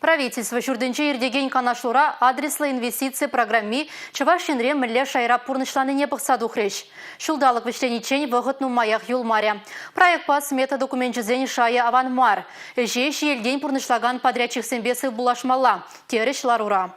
Правительство Шурденче Ирдеген Канашлура адреслы инвестиции программе Чавашинре Мле Шайра Пурнышланы не бахсаду хрещ. Шулдалык вычленичень выгодну маях юлмаря. Проект по смета документизени Шая Аванмар. Жеш елдень Пурнышлаган подрядчих симбесы булашмала. Тереш ларура.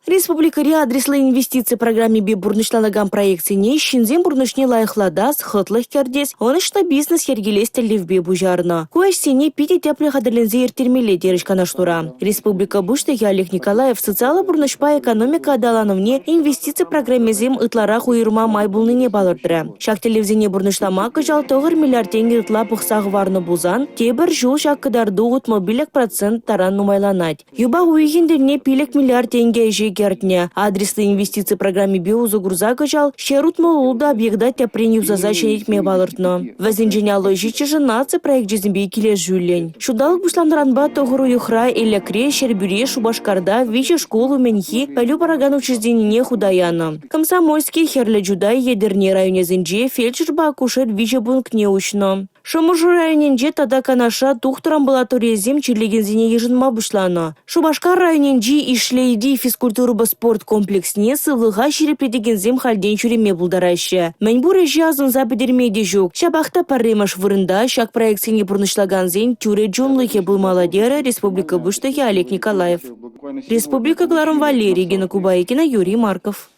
Республика адреслы инвестиции программе бурнышланаган проекцине шинзем бурнышне лайхладас, хытлых кердес, онышна бизнес ергелестелли в бужарна. Куэш сене пити теплых адрелензе иртермеле тереш канаштура. Республика бушты Олег Николаев социала бурнышпа экономика адалановне инвестиции программе зем ытларах уйырма майбулныне балырдыры. Шак телевизине бурнышлама кыжал 9 миллиард тенге ытла пухсах варны бузан, тебір жул шак кыдарду утмобилек процент таран нумайланать. Юба уйгендерне пилек миллиард тенге Гертня. Адреслы инвестиции программе биозагруза качал, щерутмо улда объекта тяпренью за зачинить мебалыртно. Возинженя лojичи женацы проект жизньби киле жюлень. Шудалык бушланранба тогуру юхра или кре щербюре шубашкарда вичи школу менхи палю параган учрежденине худаяна. Комсомольский херле джудай ядерне районе зинже фельдшерба акушер вичи бунк неучно. Шамужу районенже тада канаша тухтур амбулаториязем чирлегензине ежинма бушлана. Шубашкар районенже ишлейди физкультура спорт комплексне сывлыга шерепредегензем хальден чуреме булдараща. Мәнбур жазын забедермеде жук. Шабахта парремаш вырында шак проекцине бурнышлаганзен тюре джунлыхе был молодера Республика Буштахи Олег Николаев. Республика Гларом Валерий Гена Кубайкина Юрий Марков.